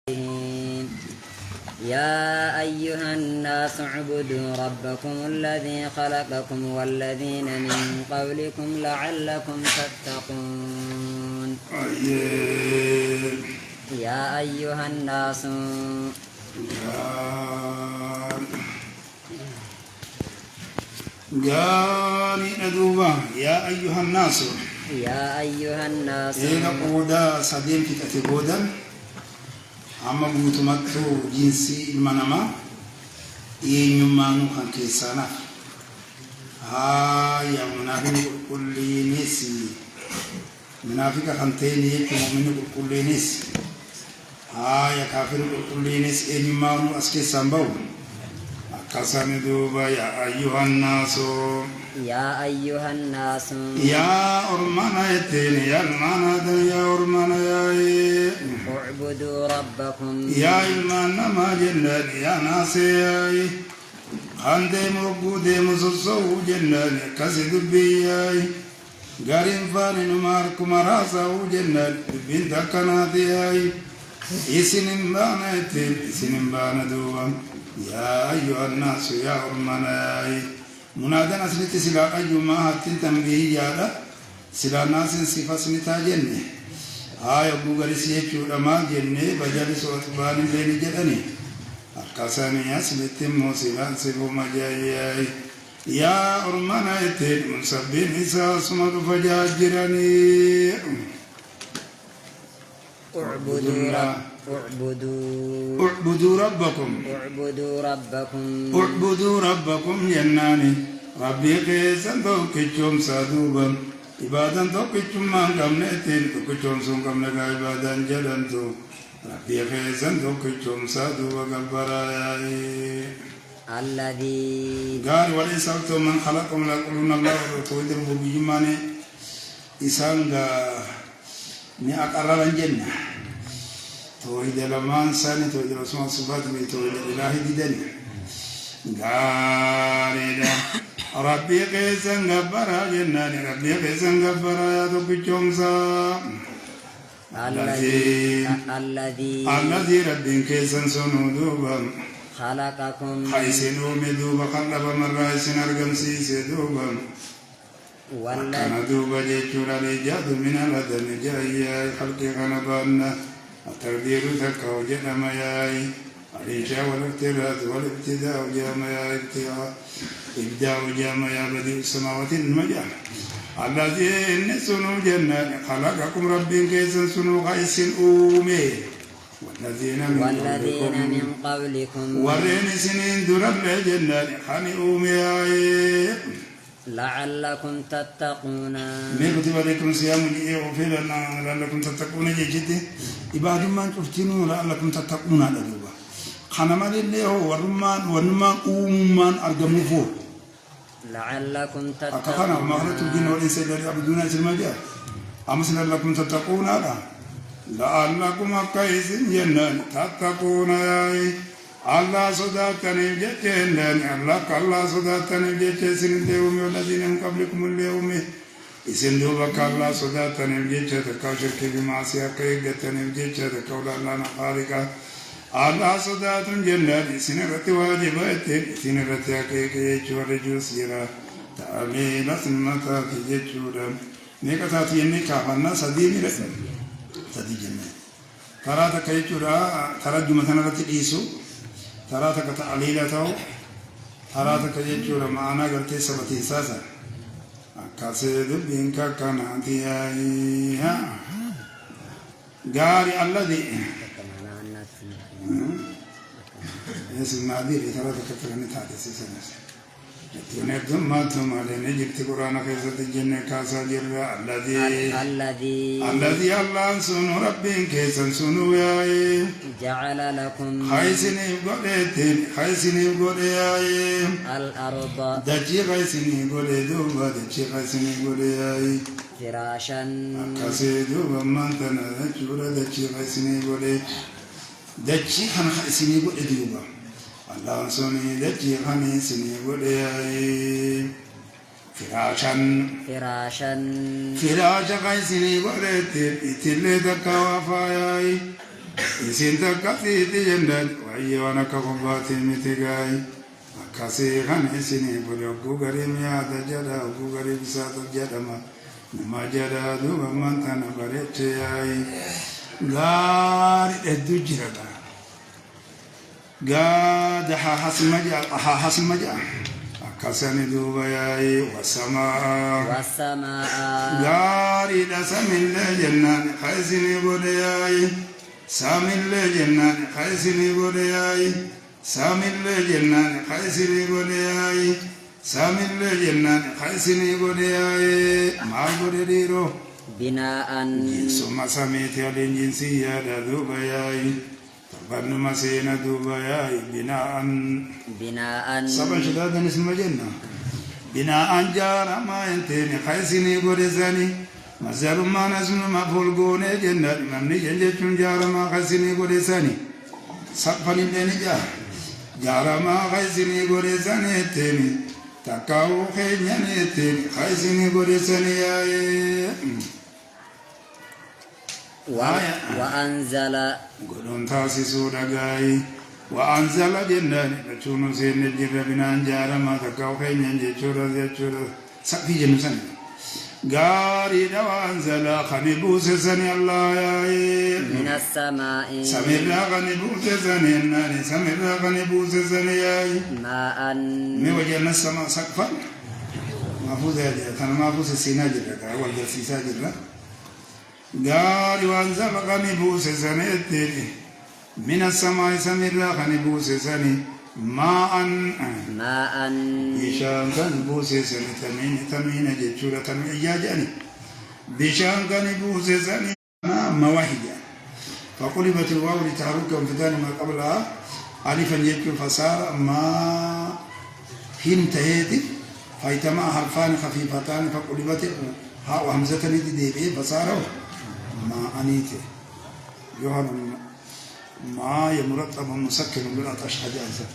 يا أيها الناس اعبدوا ربكم الذي خلقكم والذين من قبلكم لعلكم تتقون. يا أيها الناس قال ندوبا يا أيها الناس يا أيها الناس إلى قودا صديم في تتبودا أما بوتمتو جنسي المنما ينمانو كان كيسانا يا منافق كل نسي منافق خنتين مؤمن كل نسي يا كافر كل نسي ينمانو أسكي سامبو كسان دوبا يا أيها الناس يا أيها الناس يا أرمانا يتين يا المانا يا أرمانا يا اعبدوا ربكم يا المانا ما جنان يا ناس يا خاندي مرقودي مزوزو جنان كسد بياي غارين فاني نماركم راسو جنان بنت كناتي يا إسنين بانا يتين إسنين بانا دوبا يا أيها الناس يا أرمانا منادنا سنتي سلا أيما هاتين تنبيه يادا سلا ناس صفة سنتا جنة بوغاري سيكو لما جنة بجال سوات بان لين جدني أكاساني يا سنتي موسيلا سبو مجاي يا أرمانا يتين منصبين إسا سمد فجاجراني اعبدوا ربكم جناني ربي كيسان توكيشوم سادوبا إبادان توكيشوم مان كمنتين توكيشوم سون كمنكا إبادان جدنتو ربي كيسان توكيشوم سادوبا كبرايا الذي قال وليسالتو من خلقكم لقلون الله وتويدر بجماني إسانغا ni akarraran jenna توحيد لمان ساني توحيد الأسماء والصفات توحيد الإله ديدني غاريدا ربي قيسن غبرا جناني ربي قيسن غبرا يا توكيشومسا الذي ربي قيسن سنودوبا خلقكم حيسنو مدوبا خلق مرة سن أرقم سيسي دوبا أكنا دوبا جيشورا لجاد من الأدن جايا خلقي غنبانا التقدير تكو جنم ياي الإنشاء والافتراض والابتداء جام يا إبداع جام يا بديع السماوات المجال الذي سنو جنة خلقكم ربي كيسن سنو غيس أومي والذين من قبلكم ورين سنين درب جنة خاني أومي لعلكم تتقون كتب عليكم صيام وفعلنا لعلكم تتقون جيتي إباد ما تفتنون لعلكم تتقون على دوبا خنا ما لله ورمان أومان أرجموفو لعلكم تتقون أكفنا ما خلت الجن والإنس إلا يعبدون المجال أمثل لعلكم تتقون على لعلكم كيس جنان تتقون يا الله صداتني بجتهن الله صداتني بجتهن اليوم والذين من قبلكم اليوم إسن دوبك الله صداتني بجتهن كاشر كي معصية كيجتني بجتهن كولا الله نخالق الله صدات جنات إسن رت واجبات إسن رت كي يجور جوسيرا تعمل سنتا في جورا نكتاتي نكافنا سديني رسم سدي جنة ترى تكيجورا ترى جمثنا رت إيسو تراتك تعليلته تراتك يجور معنا قلت سبتي ساسا كاسد بينك كان انتيا غاري الذي اسم نادر تراتك تغني تاتي سنس ينادم ما ثم علينا جبت قرآن كيسة الجنة كاسا جرى الذي الله سنو ربي كيسا سنو يا جعل لكم خيسني قولي الأرض دجي خيسني قولي دوبا دجي خيسني قولي فراشا كاسي دوبا مانتنا دجورا دجي خيسني قولي دجي خيسني قولي دوبا الله سوني دجي خيسني قولي فراشا فراشا خيسني قولي تلي دكا وفايا isin takkasiiti jennaan wayyee waan akka qobbaatii miti gaayi akkasii kan isinii bule ogguu garii mi'aata jedha ogguu garii bisaata jedhama nama jedha duuba mantana bareeche yaayi gaarii hedduu jira gaada haa hasma ja'a akkasani duuba yaayi wasamaa gaariidha samillee jennaan ka isinii godhe yaayi samillee jennaan ka isinii godhe yaayi samillee jennaan ka isinii godhe yaayi samillee jennaan ka isinii godhe yaayi maal godhe dhiiroo binaa'an jinsuma samiiti waliin jinsiyyaadha duuba yaayi torbannuma seena duuba yaayi binaa'an saba shidaadan isma jenna binaa'an jaaramaa enteeni ka isinii godhe sani mazalummaan asnuma folgoonee jennaan namni jechuun jaaramaa ka isinii godhe sani saqfanillee ni jaaramaa ka isinii godhe sani etteeni takkaa'uu keenyan etteeni ka isinii godhe sani yaa'ee وأنزل قلون تاسسوا دقائي وأنزل جنان لچونو سين الجر بنان جارما تكاو خينيان جيچورا سقفي جنو سن غاري دا وأنزل خنبوس سني الله يا من السماء سميرا خنبوس سني ناني سميرا خنبوس سني يا ماء مي وجهنا السماء سقفا محفوظ يا تنا محفوظ السينا جرا اول جسيسا جرا غاري وانزل خنبوس سني من السماء سميرا خنبوس سني ماء بشان خنبوس سني تمين جيتشورا تمين إياجاني بشان خنبوس سني مواهد فقلبت الواو لتحرك وامتدان ما قبلها ألفا يبكي فصار ما حين انتهيت فايتما حرفان خفيفتان فقلبت ها وهمزة دي فصار ما أنيت يوهن ما يمرتب مسكن بالعطش حاجة أنسى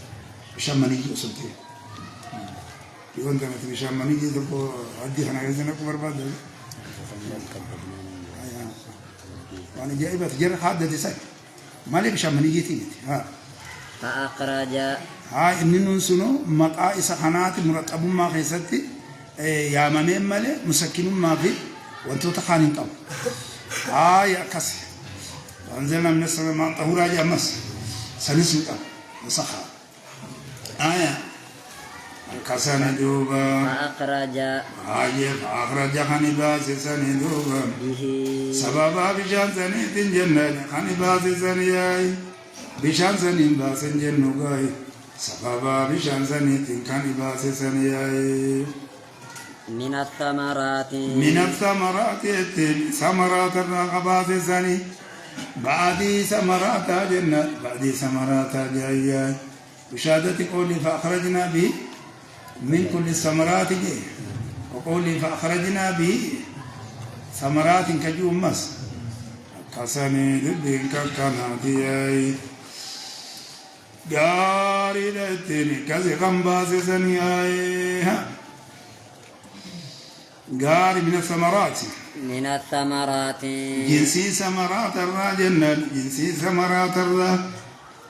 بشمني أصبتي يقول كانت بشمني تبغى عدي خنا يزنك برباد وأنا جايبة تجرب حادة تساي مالي بشمني جيتي ها فأخرج هاي إننا سنو مقايس خنات مرتب ما خيستي يا ممن ماله مسكن ما في وانتو تخانين قام هاي أكسي أنزلنا من السماء ماء طهورا جامس سنسمع وسخا كسان دوبا فأخرج خنباس سندوبا سببا بشان سنيت جنة خنباس سنياي بشان سنباس جنوغاي سببا بشان سنيت خنباس سنياي من الثمرات ثمرات الرغبات سني بعدي ثمرات جنة بعدي ثمرات جاية بشهادة قولي فأخرجنا به من كل الثمرات جاي وقولي فأخرجنا به ثمرات كجوم مس كسني دبين ككناتي جاري لتني كزي غمباس سني جاري من الثمرات جنسي ثمرات الراجنة جنسي ثمرات الرا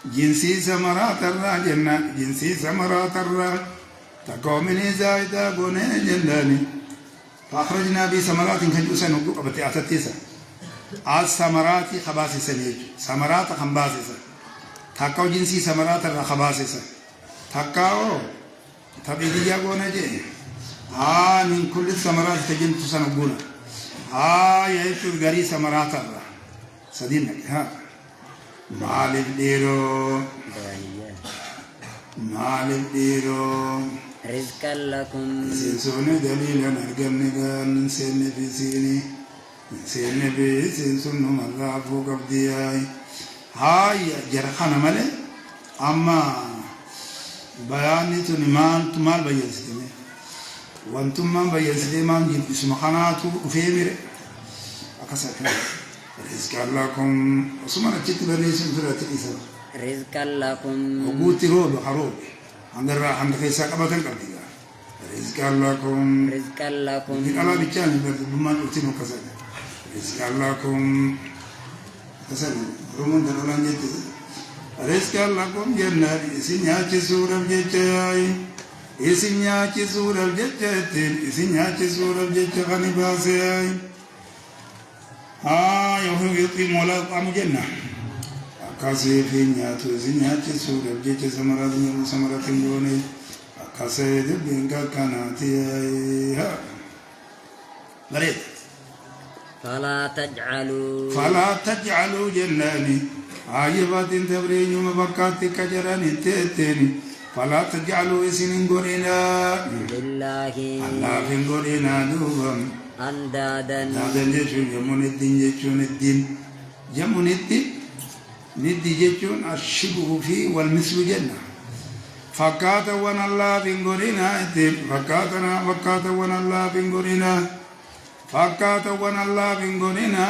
جنسي ثمرات الراجنة جنسي ثمرات الرا تقومني زايدة بني جناني فأخرجنا بثمرات كجوسا نقول بتي أتتيسا ثمرات خباسي سنيج ثمرات خباسي تقو جنسي ثمرات الرا خباسي تقو تبيدي جاكونا جي من كل الثمرات تجن تسنقونا يعيشوا الغري ثمرات الله سدينا مال الديرو رزقا لكم سنسوني دليلا نرقمني قال نسيني في سيني نسيني في سنسونو مرة فوق بدياي جرخانا مالي أما بياني تمال بيان سيني وانتم من بيزدي من جب اسم خناتو وفيمر أكسر رزقا لكم وسمعنا جت بنيسم سورة الإسراء رزقا لكم وقوتي روب خروب عند الراح عند خيسا كبتن كبتيا رزقا لكم في الله بيجان بمن أتينو كذا رزقا لكم تسلم رومن دلولان جت رزقا لكم جنات إسنياك سورة جتاي إسنياك سورة جتاتين إسنياك سورة جت خنباسي يوم يقيم ولا قام جنة أكاسي في نياتو إسنياك سورة جت سمرات نيرو سمرات نيروني أكاسي دبينكا كاناتي بريد فلا تجعلوا جناني عاجبات تبرين مبكات كجران تتني فلا تجعلوا اسم غورينا لله الله في غورينا دوبم أندادا جيشون يمون الدين يمون الدين ندي جيشون الشبه فيه والمثل جنة فكات ون الله في غورينا فكات ون الله في غورينا فكات ون الله في غورينا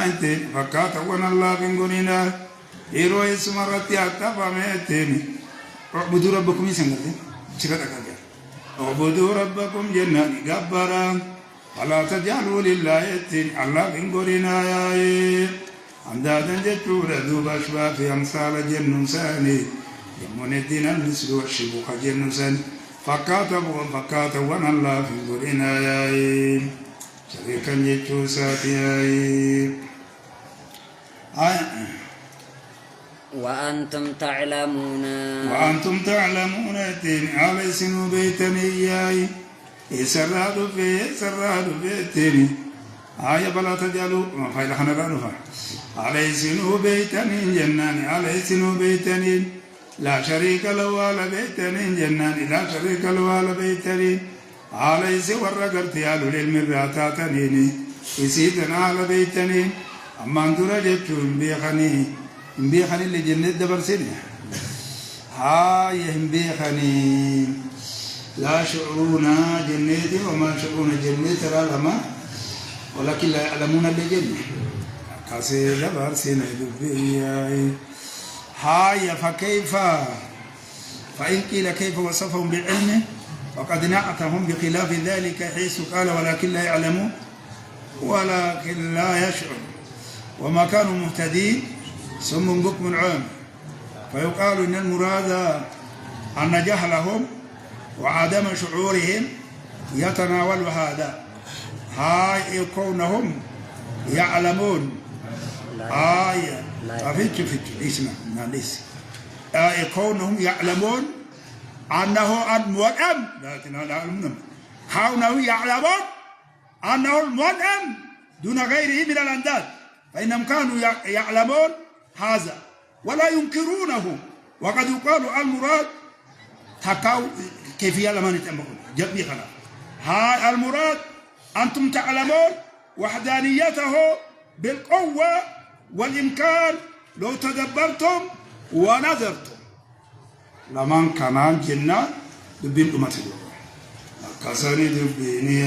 فكات ون الله في غورينا إيرو اسم رتي أكتب أمتني اعبدوا ربكم يسنجتين شكرا كذا اعبدوا ربكم جنان جبارا ولا تجعلوا لله يتين الله من قرنا يا أندادا جتورا دوبا شبا في أمثال جنن ساني يمون الدين المثل والشبوخ جنن ساني فكات ون الله في قرنا يا شريكا جتو ساتي وأنتم تعلمون على سنو بيتني ياي سرادو بيتني بلا تجعلوا فايل خنا رانفا على سنو بيتني جناني على سنو بيتني لا شريك له ولا بيتني جناني لا شريك له ولا بيتني على سوى الرجل تيالو للمراتاتني يسيدنا على بيتني أما أنتم رجعتم بيخني اللي جنة دبر سنة هم بيخني لا شعورنا جنة وما شعورنا جنة ترى لما ولكن لا يعلمون اللي جنة كاسي دبر سنة فكيف فإن قيل كيف وصفهم بالعلم وقد نعتهم بخلاف ذلك حيث قال ولكن لا يعلمون ولكن لا يشعر وما كانوا مهتدين سم بكم عام فيقال إن المراد أن جهلهم وعدم شعورهم يتناول هذا كونهم يعلمون اسمع كونهم يعلمون أنه المنعم لكن لا يعلمون كونهم يعلمون أنه المنعم دون غيره من الأنداد فإنهم كانوا يعلمون هذا ولا ينكرونه وقد يقال المراد تكاو كيفية لما نتأمل جبني خلاص المراد أنتم تعلمون وحدانيته بالقوة والإمكان لو تدبرتم ونظرتم لمن كان جنة دبين أمتي كساني دبيني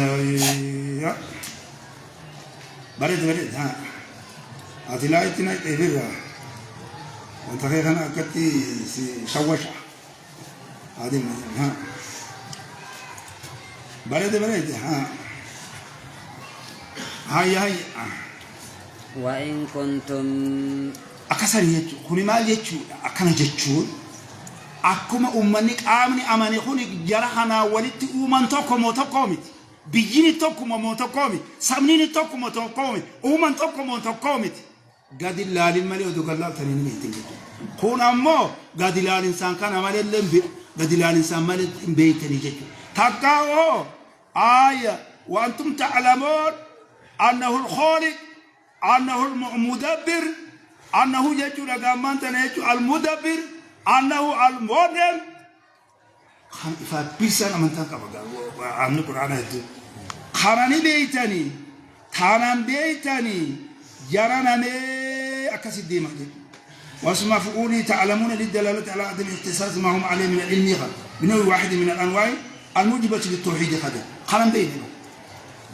بريد أتلاقينا إبرة وأنت خير أنا أكتي شوشة هذه ما بريد هاي وإن كنتم أكسر يجو كوني ما يجو أكنا جتشون أكما أمني أمني خوني جرحنا ولدت أمن تقومي بيجيني تقومي سامنيني تقومي أمن تقومي قد الله للملي ودق الله تنين ميتين كون أمو قد الله الإنسان كان مالي اللي قد الله الإنسان مالي بيتني جتو تقاوه وأنتم تعلمون أنه الخالق أنه المدبر أنه يجو لقامان تنيجو المدبر أنه المودم فبيسان من تنقى عن القرآن هدو خراني بيتني تانان بيتني جرانا مي أكسي ديما واسمع فقولي تعلمون للدلالة على عدم الاختصاص ما هم عليه من العلم من واحد من الأنواع الموجبة للتوحيد خدا خران بيتنا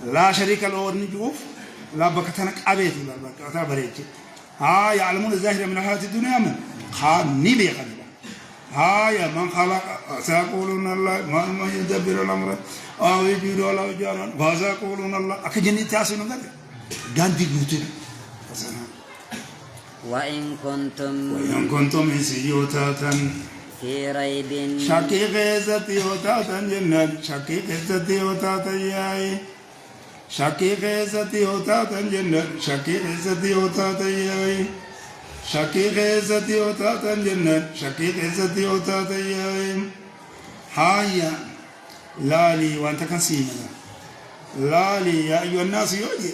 لا شريك له ونجوف لا بكتنك أبيتي لا بكتا بريتي يعلمون الظاهر من الحياة الدنيا من خاني بيخدم يا من خلق سيقولون الله ما يدبر الأمر أو يجير ولا يجار فسيقولون الله أكجني تاسين هذا غاندي غوتين وإن كنتم إسيوتاتا في ريب شكي غيزتي يوتاتا جنان شكي غيزتي يوتاتا ياي شكي غيزتي يوتاتا جنان شكي غيزتي يوتاتا ياي شكي غيزتي يوتاتا جنان شكي غيزتي يوتاتا ياي هايا لالي وانت كسيمنا لالي يا أيها الناس يوجي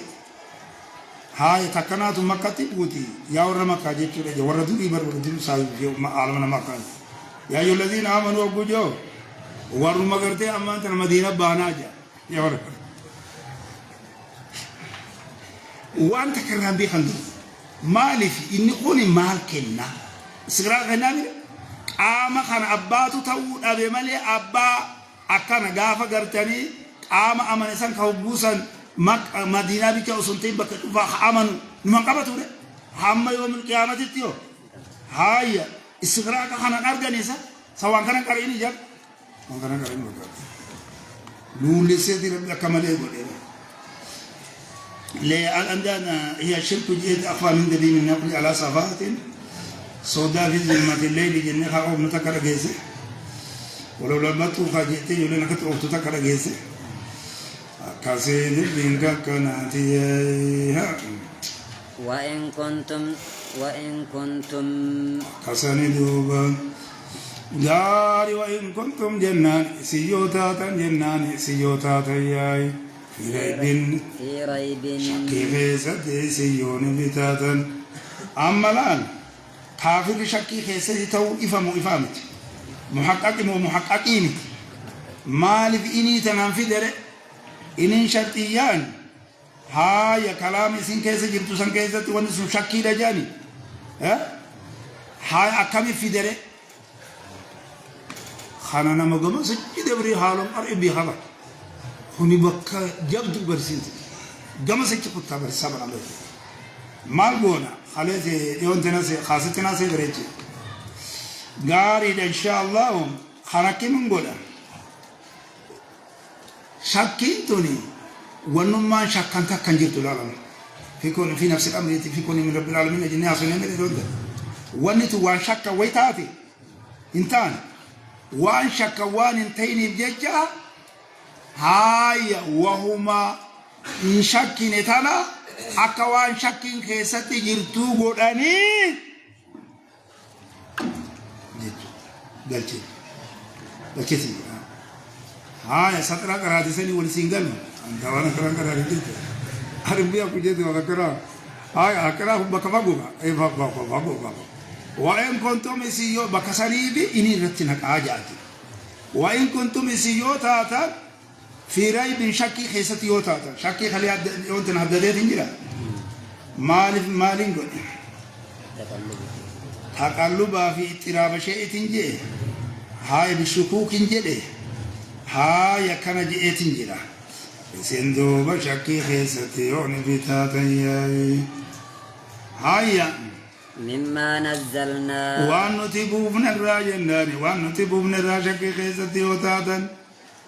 هاي تكنات مكة بوتي يا ورا مكة جيتشوري ورا دوري بر ورا دوري سايب في عالمنا مكة يا أيها الذين آمنوا وبجوا ورا مغرتي أما أنت المدينة باناجا يا ورا وأنت كرام بيخندو مالي في إني قولي مال كنا سكرا كنا أما كان أباتو تاود أبي مالي أبا أكان غافا غرتني أما أما نسان كوبوسان مدينة بيكا وسنتين بكتوفا أمنوا نمان قبطوا هم يوم القيامة تيو هاي استغراق خانا أرغانيسا سوان كان قريني جاب وان كان قريني بكار نولي سيدي ربنا كمالي يقول لأندانا هي شرك جيد أخوة من دليل النقل على صفات صودا في ظلمة الليل جنة أو متكرر جيسي ولو لبطوا فاجئتي يقولون كتبوا تتكرر جيسي كاسين الدين كناتي وإن كنتم كاسين دوبا داري وإن كنتم جنان سيوتا ياي في ريب شكي خيسة سيون بتاتا أما الآن كافر شكي خيسة تو إفامت محققين مالف إني تنام دري إنين شرطيان هاي كلام سين كيسة جبتو سن كيسة ونسو شكي لجاني هاي أكامي في دري خانانا مغمى سجي دبري حالهم أرئبي خلا خوني بكا جبدو برسين غمى سجي قطة برسابر عليه مال بونا خليتي يونتنا سي خاصتنا سي دريتي غاري إن شاء الله خاناكي من قولا شاكين توني ونما شاكان كان جرت العالم في نفس الأمر في كون من رب العالمين جنيا سنين من ونت وان شاكا ويتاتي انتان وان شاكا وان انتيني بججا هاي وهما إن شاكين تانا أكا وان شاكين خيستي جرتو قداني جرتو قلتي هاي سطرا كراتي سني والسينجل أنت وانا كران كراتي جلت أربيا كجيت وذكرا هاي أكرا بكبابوغا إيه بابوغا وإن كنتم سيو بكسريبي إني رتنك آجاتي وإن كنتم سيو تاتا في ريب شكي خيستي يو تاتا شكي خلي يونتن هددت إنجلا مالين قل تقلبا في اضطراب شيء تنجي هاي بالشكوك انجلي هاي كان جئتين جرا سندو بشكي خيستي يوني بتاتي هاي مما نزلنا وأن نتبوب نراجنان وأن نتبوب نراجكي خيستي وتاتا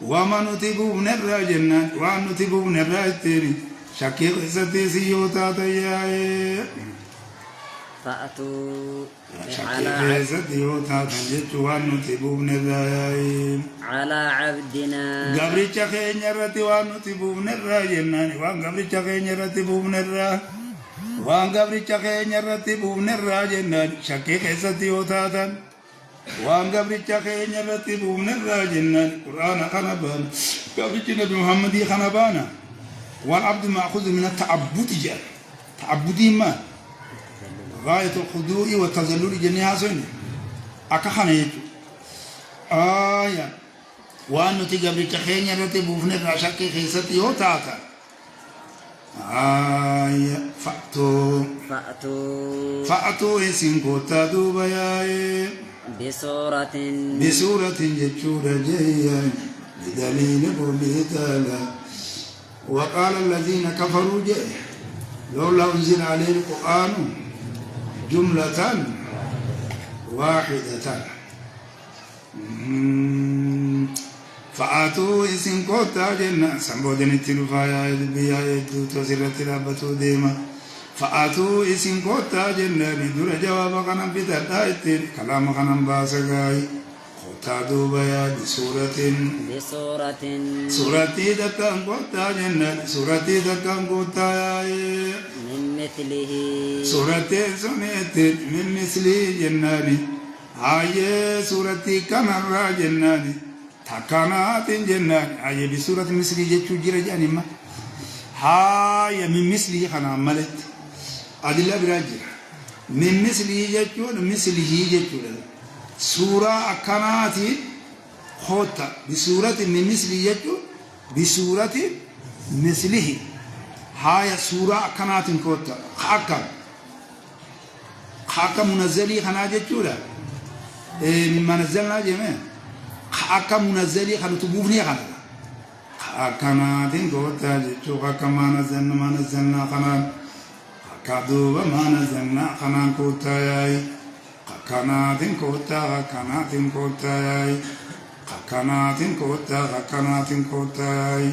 وما نتبوب نراجنان وأن نتبوب نراجتيري شكي خيستي سيوتاتا فأتوا على عبدنا قبرتش خين يرتي وان تبوب نرى جنان وان قبرتش خين يرتي بوب نرى وان قبرتش خين يرتي بوب نرى جنان شكي خيستي وتاتا وان قبرتش خين يرتي بوب نرى جنان قرآن خنبان قبرتش نبي محمد خنبانا والعبد مأخوذ من التعبد جاء تعبدي ما غاية الخضوع والتذلل جميعا سنة أكخنيت آية وأن تقبل تخين يرتب وفنر رشاكي خيستي وتاتا آية فأتوا إسن كوتا دوبايا بسورة جتشورة جيا بدليل قوله تعالى وقال الذين كفروا جاء لولا أنزل عليه القرآن جملة واحدة فأتوا إسن كوتا جنة سنبودن التلفايا بيا يدو تسيرت رابطو ديما فأتوا إسم كوتا جنان دور جواب كان بتدايت كلام كان باسقاي كوتا دوبيا بسورة سورتي دكان كوتا جنان سورتي دكان كوتا من مثله سورتي سنت من مثلي جناني هاي سورتي كان را جناني تكانات جناني هاي بسورة مثلي جتشو جرى جاني ما هاي من مثلي خنا ملت أدلة براجع من مثله يجتون مثله يجتون سورة أكنات خوتا بسورة من مثله يجتون بسورة مثله هاي سورة أكنات خوتا خاكا منزلي خنا يجتون مما نزلنا جميع خاكا منزلي خنا تبوفني خنا أكنات خوتا يجتون خاكا ما نزلنا خنا كادوبا ما نزلنا خنان كوتاي خكناتين كوتا خكناتين كوتاي خكناتين كوتا خكناتين كوتاي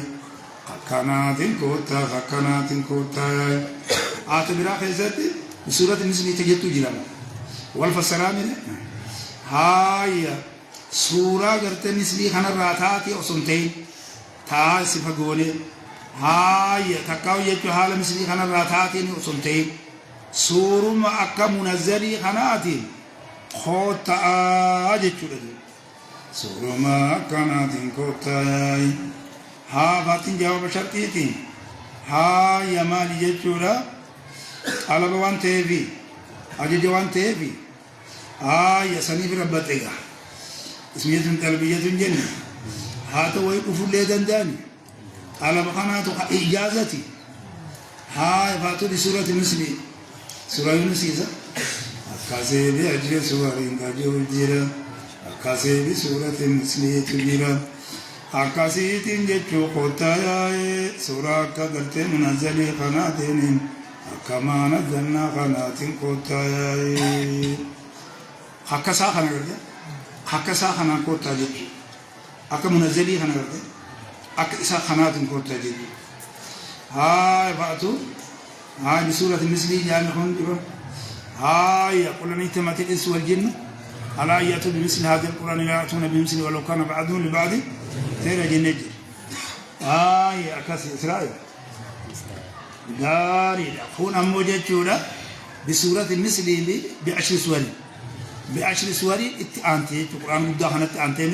خكناتين كوتا خكناتين كوتاي آتبرا خيزتي بسورة النسل تجتو جرام والفسرامي هاي سورة قرت النسل خنا راتاتي أصنتين تا سفقولي هاي تكاو يجو حال مسلي خنا راتاتين وسنتين سورما أكا منزلي خناتين خوتا جيتشو لدي سورما أكناتين خوتا ها فاتين جواب شرطيتين هاي مالي جيتشو لا على بوان تيفي أجي جوان تيفي هاي سنيف ربتيغا اسمية تلبية جنة هاتو ويقفوا لي دنداني على مقامات إجازتي هاي فاتوا لسورة المسلمين سورة يونسيزا أكاسي بأجل سورين كجو جيرا أكاسي بسورة المسلمين تجيرا أكاسي تنجتشو قطايا سورة كغرت منزلي خناتين كما نزلنا خناتين قطايا حكسا خنغرد حكسا خنا قطايا أكا منزلي خنغرد أكثر خنات كوتا جدي هاي فاتو هاي بسورة المثلي جامعون جرو هاي قل نيتمت الإنس والجن ألا يأتوا بمثل هذا القرآن لا يأتون بمثل ولو كان بعضهم لبعض تيرا جنج هاي أكاسي إسرائيل داري أخون أموجة جولا بسورة المثلي بعشر سور إتأنتي القرآن قد خنت أنتي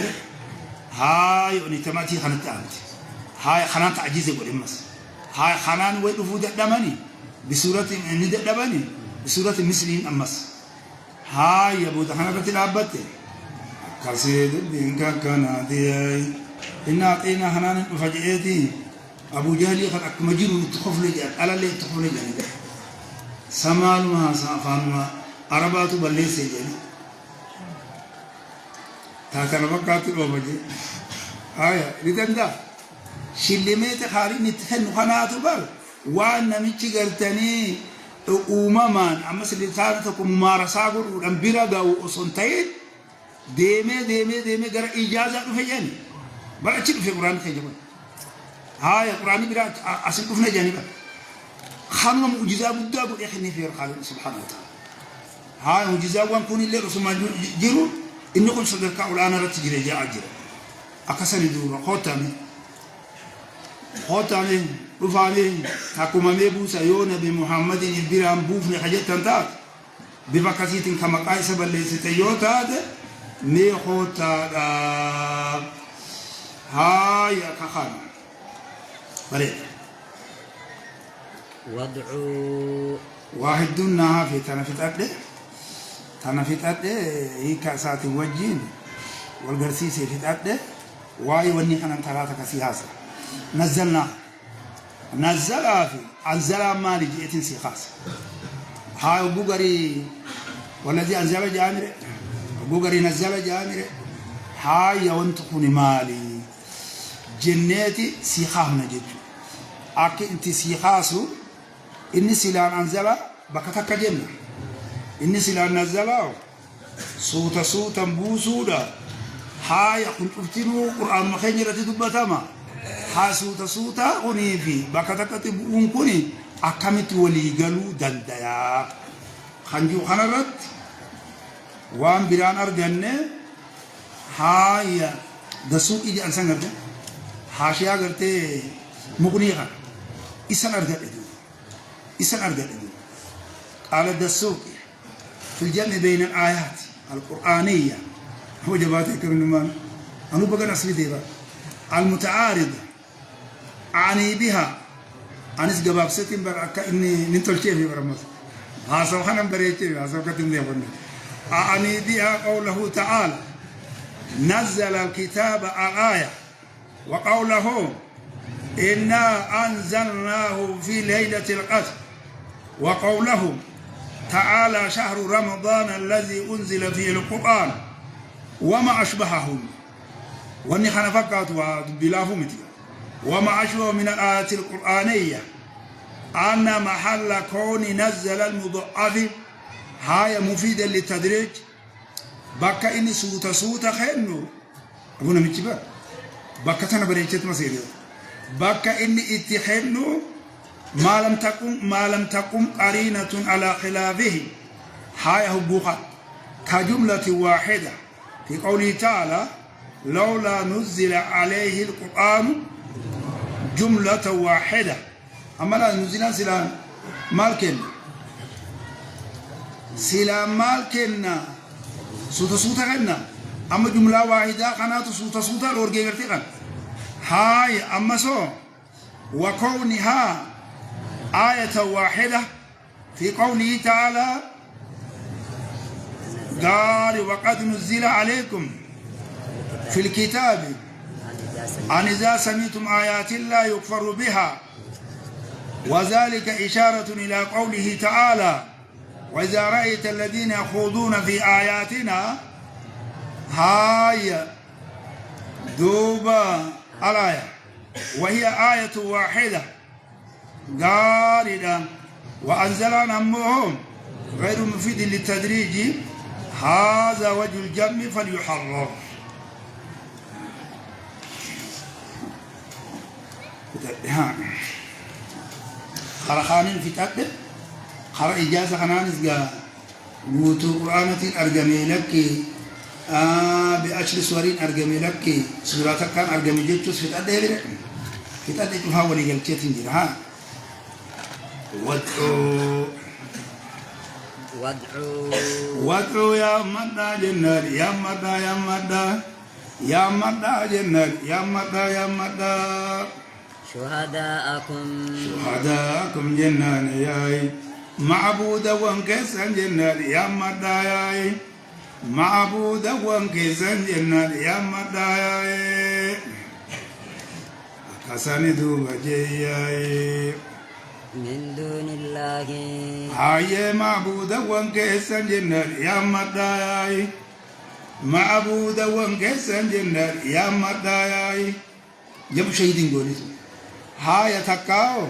هاي ونيتماتي خنت أنتي هاي خنان تعجيز يقول إمس هاي خنان ويدفو دماني بسورة ندى دماني بسورة المسلمين أمس هاي يبو دخنا بتلعبت كسيد بينك كان دياي إن أعطينا خنان مفاجئتي أبو جهل يقول أكمجير تخف لي على اللي تخف لي سمال ما سافان عربات بليس جاني تاكل بكات الأوبجي هاي لتندا شلميت خارج نتهن خناتو بال وانا ميتشي قرتني أمامان أما سلطانتكم ممارسة قول أمبيرا قاو أصنتين ديمي قرأ إجازة فجاني بلا تشيك في القرآن خيجبان هاي القرآن بلا أصل أفنى جاني بال خانوا معجزة بدا قول إخني في الخالق سبحانه وتعالى هاي معجزة وانكوني اللي رسول ما جيرو إنكم صدركا والآن رتجري جاء جرى أكسني دورا خوتاني رفاني تاكوما ميبوسا يونا بمحمد البرام بوفني حاجات تنتات بفكاسيت كما قايسة بلسة يوتا مي خوتا هاي كخان بريد وادعوا واحد دونها في تنفت أدى هي كاسات وجين والقرسيسي في أدى واي وني أنا ثلاثة كسياسة نزلنا في أنزل مالي جئتين سيخاص هاي بوغري والذي أنزل جامر بوغري نزل جامر هاي يونتقوني مالي جناتي سيخاهنا جدو أكي انت سيخاصو إني سيلان أنزل بكتك جنة إني سيلان نزل صوتا بوسودا هاي كنت أفتنو قرآن مخيني رتي دبتاما ها سوتا ونيفي بكتك تبون كوني أكمت ولي قالوا دنديا خنجو خنرت وان بران أرجعنا هاي دسوق إجي أنسان أرجع حاشية قرتي مغنيها إسان أرجع إسان أرجع قال دسوق في الجمع بين الآيات القرآنية هو جباتك من من أنا بقى نسبي ديبا المتعارض عني بها أنس جباب ستين بركة إني ننتظر شيء في برمس هذا خنا بريء هذا كتير ليه أعني بها قوله تعالى نزل الكتاب الآية وقوله إنا أنزلناه في ليلة القدر وقوله تعالى شهر رمضان الذي أنزل فيه القرآن وما أشبهه واني خنا فقط وبلافو متي وما أشبه من الآيات القرآنية أن محل كون نزل المضاعف هاي مفيدة للتدريج بكا إني صوت خينو أبونا متبا بكا تنا بريشت مسيري بكا إني اتخينو ما لم تقم قرينة على خلافه هاي هبوخا كجملة واحدة في قوله تعالى لولا نزل عليه القرآن جملة واحدة أما لا نزل سلام مالكنا صوت غنى أما جملة واحدة قناة صوت الأورجي غرتقن هاي أما سو وكونها آية واحدة في قوله تعالى قال وقد نزل عليكم في الكتاب أن إذا سمعتم آيات الله يكفر بها وذلك إشارة إلى قوله تعالى وإذا رأيت الذين يخوضون في آياتنا هاي دوبا الآية وهي آية واحدة قال وأنزلنا أمهم غير مفيد للتدريج هذا وجه الجمع فليحرر خرخانين في تقدر خر إجازة خنانس جا وتو قرآنتين أرجمي لك بأشر سورين أرجمي لك سورة كان أرجمي جتوس في تقدر في تقدر تحاول يجلتين جرها وادعو يا مدى جنر يا مدى يا مدى يا مدى جنر يا مدى يا مدى شهداءكم جنان ياي معبود وانكسن جنان يا مدى ياي معبود وانكسن جنان يا مدى ياي كسن دوبا جياي من دون الله هاي معبود وانكسن جنان يا مدى ياي معبود وانكسن جنان يا مدى ياي جب شهيدين قولي هاي تكاو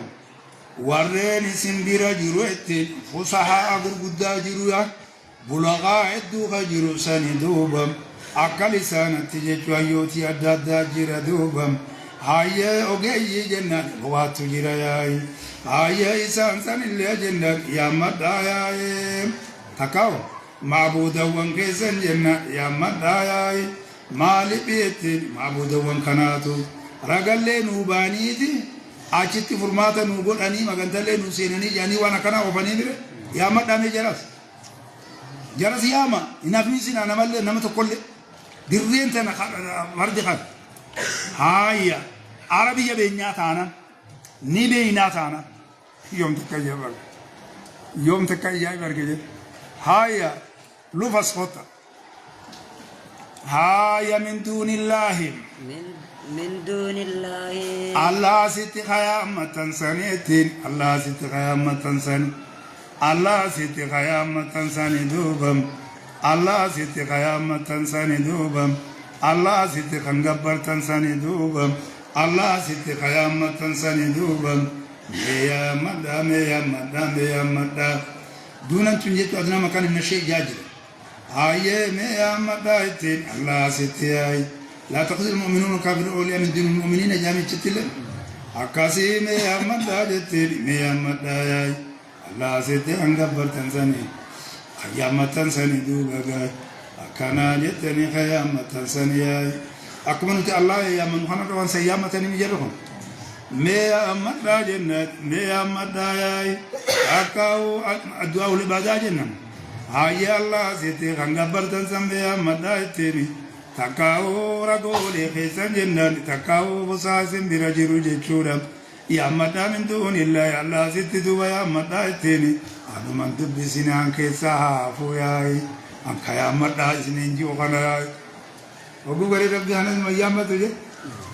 ورين سنبيرا جروت فصحى أقر قد جرويا بلغا عدو جرو ساني دوبم أقل سانة تجيجو أيوتي أدادا جرا دوبم هاي أوغي جنة بواتو جرا ياي هاي إسان سان اللي جنة يا مدى ياي تكاو معبودا وانكسن جنة يا مدى ياي مالي بيتي معبودا وانكناتو رجل نوبانيتي أشتي فرماتا نقول أني ما كنت له نسينني جاني وأنا كنا وبني يا ما دامي جرس يا ما إن في سين أنا مال نمت كل درين تنا مرد خد هاي عربية بينات أنا نبينات أنا يوم تكاي بركة هاي لفظ خطة هاي من دون الله من دون الله الله ست خيامة سنتين الله ست خيامة سن الله ست خيامة سن دوبم الله ست خيامة سن دوبم الله ست خنجبر سن دوبم الله ست خيامة سن دوبم يا مدام يا مدام يا مدام دون أن تنجت أدنى مكان من الشيء جاجر هاي يا مدام الله ست هاي لا تخذ المؤمنون الكافرون أولياء من دون المؤمنين جامع تتلم أكاسي مي أحمد جتني مي أحمد ياي الله سيدي أنقبر تنساني خيامة تنساني دوبا أكنا جتني خيامة تنساني ياي أكمنت الله يا من خنا وان سيامة تني مجرهم مي أحمد جنة مي أحمد ياي أكاو أدعو لبدا جنة هاي الله سيدي أنقبر تنسان مي أحمد جتني تكاو رجولي خيسان جنان تكاو بساسين برجيرو جيشورا يا مدى من دون الله يا الله ست دوبا يا مدى التاني أنا من دبي سنان كيسا فوياي أنك يا مدى سنين جو خنا وقو غري ربي أنا ما يا مدى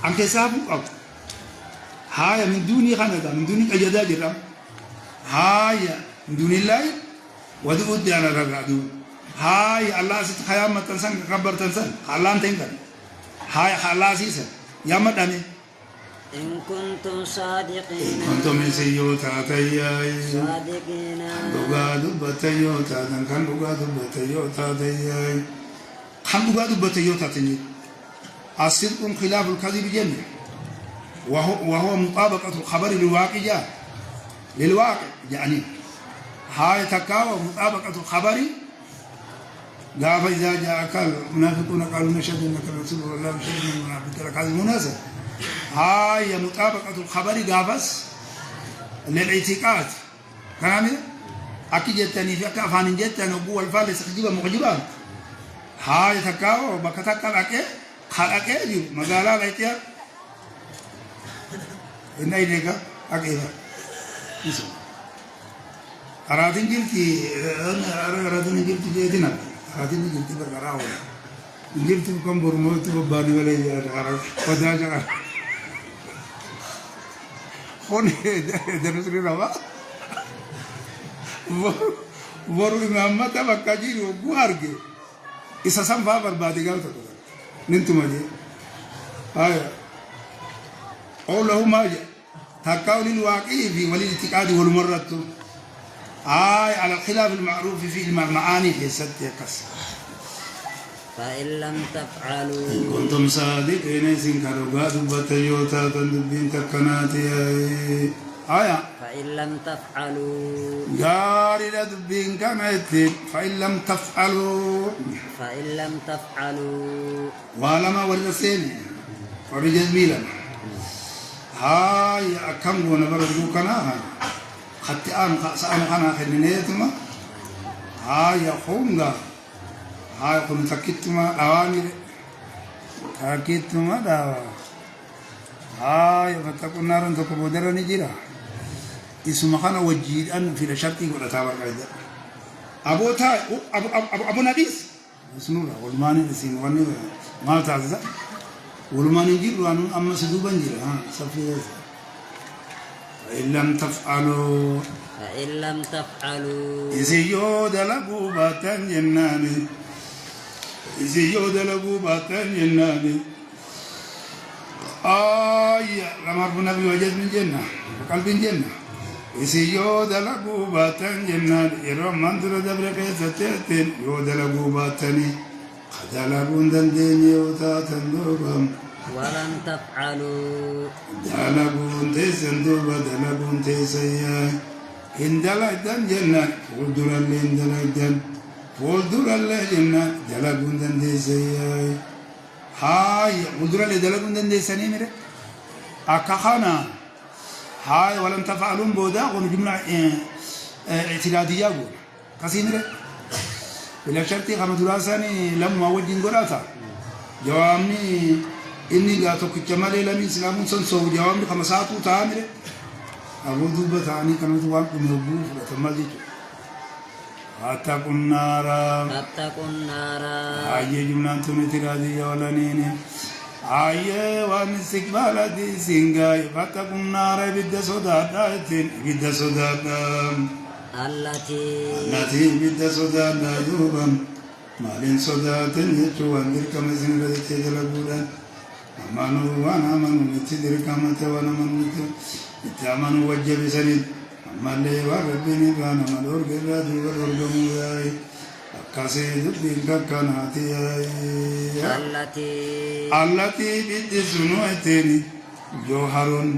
أنك سابو أب هاي من دوني خنا من دوني أجدا جرام هاي من دون الله ودود أنا رجعدو هاي الله ست خيام تنسان خبر تنسان الله تنكر هاي الله سيسا يا مدني إن كنتم صادقين كنتم سيوتا تياي صادقين دوغا دبتيوتا كان دوغا دبتيوتا تياي كان دوغا دبتيوتا تني الصدق خلاف الكذب جميع وهو مطابقة الخبر للواقع يعني هاي تكاو مطابقة الخبر قال فإذا جاءك المنافقون قالوا نشهد إنك رسول الله نشهد إنك المنافقين هذه المناسبة هاي مطابقة الخبر قافس للاعتقاد كلامي أكيد جتني في أكافان جتني أبو الفالس خجيبة مخجبة هاي تكاو بكتك خلق يجي مقالا ليتيا إن إليك أكيد اسم أرادين جلتي أرادين جلتي جيتنا هذه اللي جبت بركراوة جبت كم برموت وباني ولا يجار فداجا خون درسري روا ورو إمامة تبكاجي وبوارجي إساسام فا بربادي قال تقول ننتم أجي هاي أولهم أجي تكاول الواقع في وللاتقاد والمرة على الخلاف المعروف في المعاني في ست كس فإن لم تفعلوا كنتم صادقين سنكروا دبتيوتا تندبين تكناتي آية فإن لم تفعلوا جاري دبين كانت فإن لم تفعلوا ولما ورسيني ورجز ميلا هاي أكم ونبرد كنا حتى أنا سأنا خلينيتما هاي خونغا هاي خون تكتما أوامر تكتما داوا هاي فتكون نارن تكبودر نجيرا اسمه خنا وجيد أن في الشرط ولا تابع قاعدة أبو نبيس اسمه والماني نسين واني ما تعزز والماني جير وانو أما سدوبا جير ها سفيه فإن لم تفعلوا إذا دلقوا باتن جناني لما ربنا بوجد من جنة وقلب جنة إذا دلقوا باتن جناني إرام منظر دبر كيستيتين دلقوا باتني خدلقون دنديني وتاتن دوبام ولن تفعلوا دلقون تيسن دوبا دلقون تيسيا إن دلقتن جنة فولدر اللي إن دلقتن فولدر اللي جنة دلقون دنديسيا هاي فولدر اللي دلقون دنديساني ميري أكخانا هاي ولن تفعلون بودا ونجمنا اعتقادية قول كسيمري بلا شرطي خمد راساني لما وجين قراتا جوامني إني قاتو كجمالي لمن سلامون سنسو جوامني خمساتو تامري أبو دوبة تاني كانت واقع موقوف لتماليك فاتقوا النار هاي جملان تنترادي ولنيني هاي وان استقبال دي سنغاي فاتقوا النار بدا صدادا التي بدا صدادا دوبا مالين صدادا يتوان دركم زنغاي تجلبودا أمانو وانا أمانو نتدركم توانا منو إتامن وجب سنين مالي وربني كان مدور كرادي ورغموي أكاسيد بينكناتي التي بدسنوتني جوهرون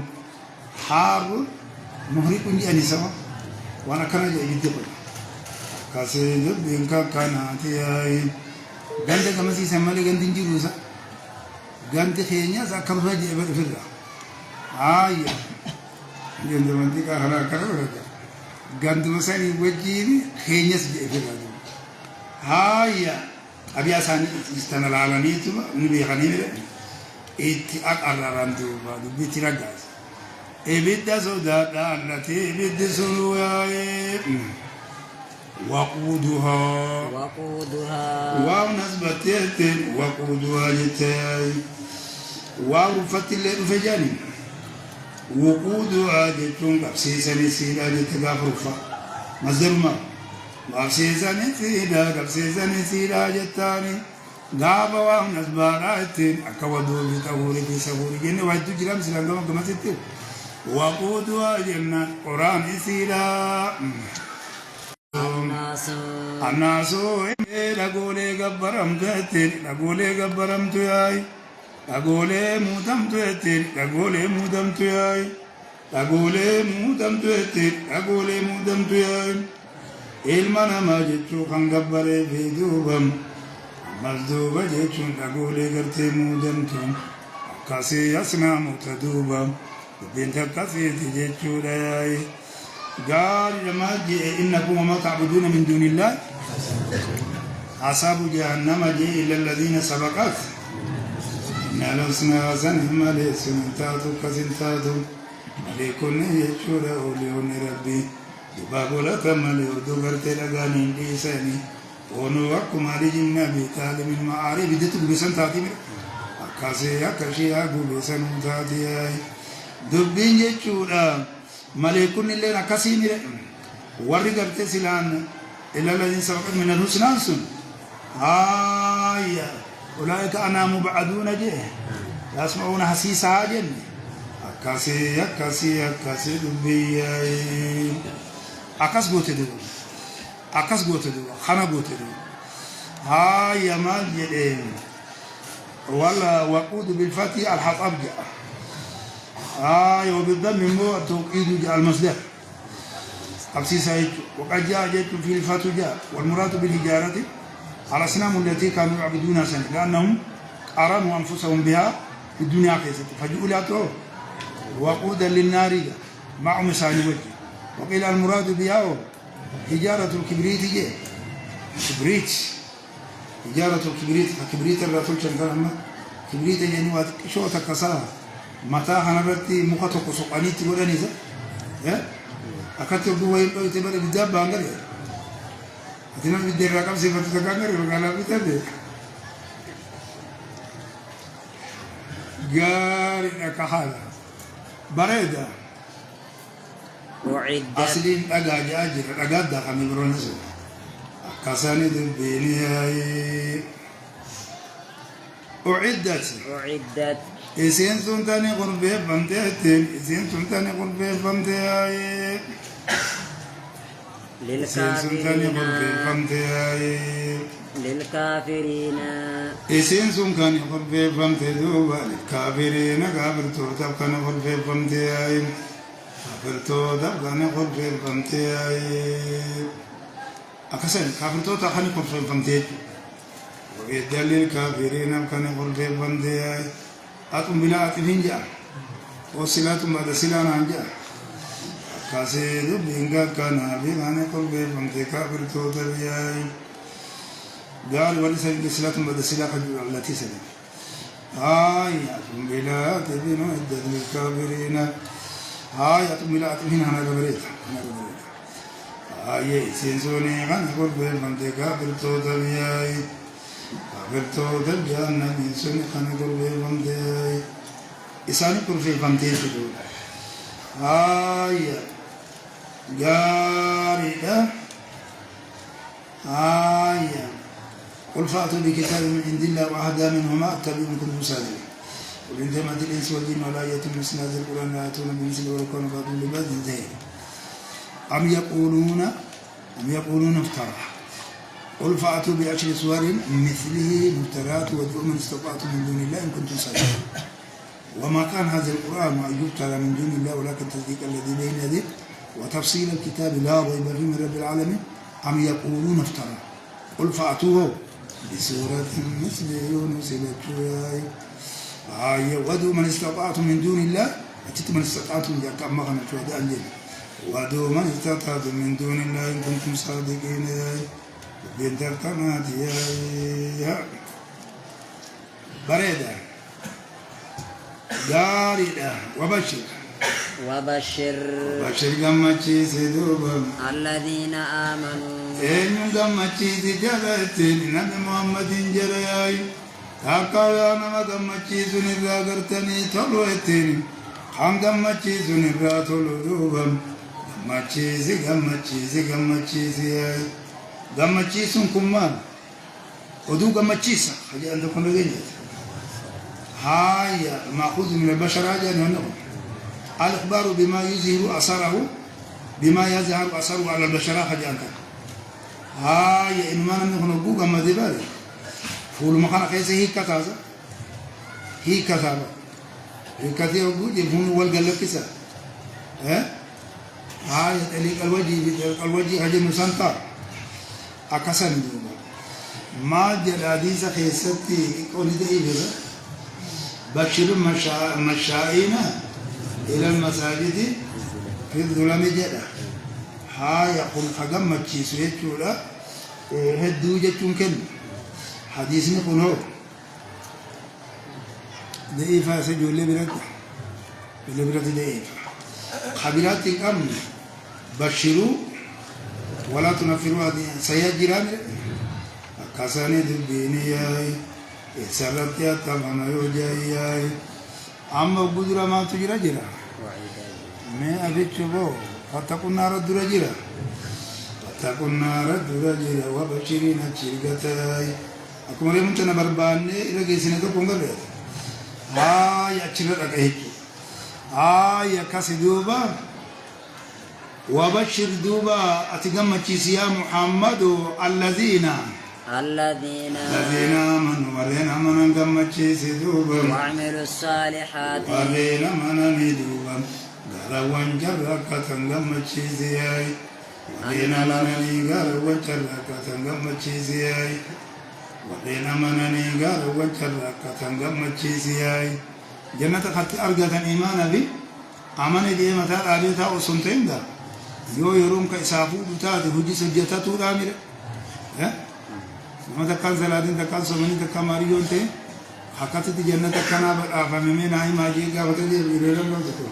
حار مهرق يعني سوا وانا كان جاي يدخل كاسي بينكا كانت ياي غاندا كما سي سمالي غاندين جيروسا غانتي خينيا زكام راجي برفلا ايا يند مندي كارا كارا غاندو مساني وجيني خينيا سجي فرلا هايا ابي اساني استنالالاني تما نبي خنيمه iti akararando badu bitiragas ebida soda dalati bidisuya waquduha wa nasbatin waquduha litay wa rufatil fajani waquduha ditun kapsisani sida ditagafrufa mazdarma kapsisani sida jatani Gaba wa nasbaratin akawadu bitawuri bisawuri jenne wajdu jiram silangama gamasitte wa qudwa janna quran isira annasu lagole gabbaram gatin lagole gabbaram tuyai lagole mudam tuyatin lagole mudam tuyai lagole mudam tuyatin lagole mudam tuyai ilmana majitu kan gabbare bidubam مزدوبة جيتون أقولي قرتي مودمتون كاسي يسنا متدوبة بنت كاسي تجيتون ياي قال لما جاء إنكم وما تعبدون من دون الله أصحاب جهنم جاء إلا الذين سبقت إن لسنا سنهم ليسن تاتو كسنتاتو مليكون يجور أوليون ربي يباب لك مليودو قرتي لغانين ليساني ونو أكو مالي جنة بيتالي من معاري بدتك بسن تاتي مير أكاسي أكاشي أكو بسن تاتي دبين جيشورا مليكون اللي نكاسي مير ورّي قرتي سلان إلا الذين سبقت من الحسنى سن آية أولئك أنا مبعدون جيه يسمعون حسيسا جن أكاسي دبين أكاس قوتي دو akas gote do khana gote do ha yamal yedem wala waqud bil fati al hatab ja yo bidam mo tawqid al masdar absi sayt وقد جاء في الفتو جاء والمراد بالهجارة على الأصنام التي كانوا يعبدونها سنة لأنهم أرانوا أنفسهم بها في الدنيا قيسة فجعلته وقودا للنار مع مسان وجه وقيل المراد بها حجارة الكبريت جاء كبريت حجارة الكبريت كبريت الرسول شنكر أما كبريت جنوات شو تكساها متى هنبتي مقطع سقاني تقول أنيزا أكتب دوا يبقى يتبر بداب بانغري أتينا بدي رقم سيفر تكانغري وقالا بيتبر غاري نكحالا بريدة أصلين أجاج أجر أجاد دخمي برونسو كساني دبيني أعدت إسين سنتاني قربي فمتين إسين سنتاني قربي فمتين للكافرين إسين سنتاني قربي فمتين للكافرين كافرتو تبقى قربي فمتين كافرتو تبقى قربي فمتين أكسر كافرتو تبقى قربي فمتين ويدلل كافرين كان قربي فمتين أتم بلا أتفين جاء وصلاتم بعد سلانا جاء كاسيد بينغا كان بيغاني قلبي فمتي كافر توتبياي قال وليس صلاتم بعد سلانا التي سلم أتم بلا أتفين وعدد للكافرين أتم بلا أتفين أنا لبريد سينسوني غاني قلبي فمتي كافر توتبياي كافر توتبياي النبي سوني غاني قلبي فمتي إساني كرفي فمتين تدول جاريدة قل فأتوا بكتاب من عند الله وأهدى منهما أتبعوا إن كنتم صادقين قل إن جمعت الإنس والجن ولا يأتون بمثل هذا القرآن لا يأتون بمثله ولو كانوا بعضهم لبعض ظهيرا أم يقولون افترى قل فأتوا بعشر سور مثله مفترات وادعوا من استطعتم من دون الله إن كنتم صادقين وما كان هذا القرآن أن يبتلى من دون الله ولكن تصديق الذي بين يديه وتفصيل الكتاب لا ريب فيه من رب العالمين أم يقولون افترى قل فأتوه بسورة مثل يونس للجوائي ودوا من استطعتم من دون الله أتيت من استطعتم جاءت أمغنا شهداء الجن ودوا من استطعتم من دون الله إن كنتم صادقين بنت القناة يا بريدة داريدة وبشر قمتشي سيدوبا الذين آمنوا إن قمتشي سجلتين نبي محمد جرياي تاكايا نما قمتشي سنرا قرتني تلوتين خان قمتشي سنرا تلودوبا قمتشي سياي قمتشي سنكمان ودو قمتشي سا حاجة عندكم رجيت هاي مأخوذ من البشر هذا نقول الإخبار بما يظهر أثره بما يظهر أثره على البشر حاجة أنت هاي إن ما نحن نقول ما دبالي فول مكان كيسه هي كذا يقول يفهم والقلب كذا هاي تلك الوجه هذا مسنطر أكسر دوما ما جل حديث خيستي يقول ده إيه بشر المشائين إلى المساجد في الظلام جدا هاي يقول خدم مجلس يجولا هدو جتون كل حديثنا كنور ضعيفة سجول لبرد ضعيفة خبرات الأمن بشروا ولا تنفروا هذه سيجران كساني دبيني ياي سرت يا تمام يوجاي أما بدر ما تجرا جرا मैं अभी चुबो फतकुन नार दुरा जिरा वह बशीरी न चिरगताई अकुमरे मुंचना बरबाने इरगेसिने तो कोंगले हाय अच्छी लगा है हाय कसिदुबा وبشر دوبا أتجمع يا محمد الذين آمنوا ولين آمنوا جمع دوبا وعملوا الصالحات ولين آمنوا دوبا قالوا جرك تنجمع زياي ولين آمنوا قالوا جرك تنجمع زياي ولين آمنوا قالوا جرك تنجمع زياي جنة خط أرجع الإيمان بي آمن دي متى عليه تا وسنتين دا yoo yeroon ka isaafuu taate hojii hojjetatu dhaamire nama takkaan salaadiin takkaan somanii takkaan maariyyoon ta'e akkasitti jannata akkanaa badhaafame mee naa himaa jee gaafata hiriiran loo tokko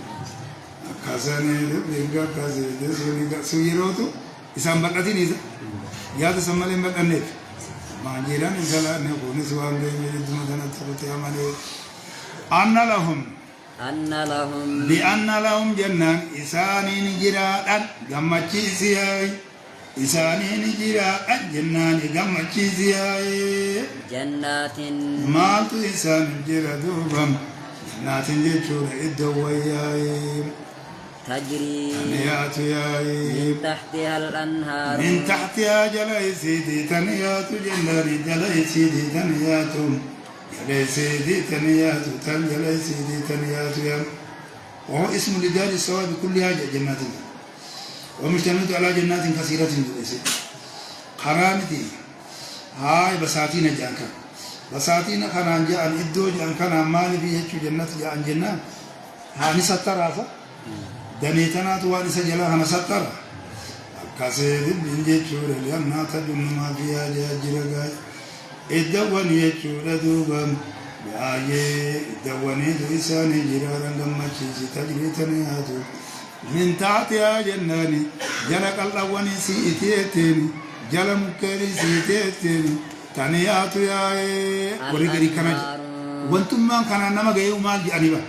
akkasanii dhibbiin akkasii sun yerootu isaan badhatiin isa yaada san malee hin badhanneef maanjeedhaan hin salaadne kunis waan ga'e idduma kanatti kutee amalee anna lahum بأن لهم جنة إسانين جراء جمّتشيسياي إسانين جراء جنان جمّتشيسياي جنات مالت إسان جراء دوبهم جنات جيشور إدوياي تجري تنيات ياي من تحتها الأنهار من تحتها جلي سيدي تنيات جنان جلي سيدي تنيات جلي سيدي تنيات جلي سيدي تنيات يا وهو اسم لدار السواء بكلها جنات ومشتمل على جنات كثيرة خرانتي هاي بساتين جانكا بساتين خران جاء الإدو جان كان مال فيه جنات جاء جنة هاني ستر هذا دنيتنا تواني سجلا هنا ستر كسيد بنجي شور لأنها تجمع ما فيها جاء إدوان يجور دوبام بآيه إدواني دويساني جرارا لما تشيسي تجري تنياتو من تحتها جناني جلق اللواني سيئتيتيني جل مكري سيئتيتيني تنياتو يا ورغري كناج وانتم ما كان نما غيو مال دي انيبا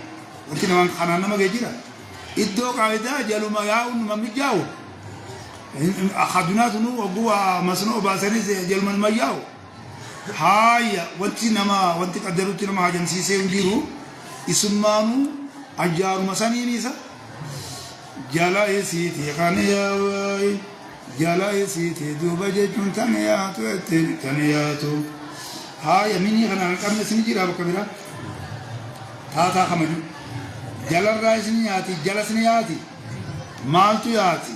وانتم ما كان نما غيجرا إدو قاعدة جلو ما ياو نما مجاو أخذناه نو وقوا مسنو باسني جلو ما ياو هاي وانتي نما وانتي قدروتي نما هاجن سيسي ونجيرو اسمانو أجارو مساني نيسا جالا سيتي خانياوي جالا سيتي دوبا جيجون تنياتو تنياتو هاي مني خنا قرن سنجيرا بكبيرا تاتا خمجو جل الرئيس نياتي جلس نياتي مالتو ياتي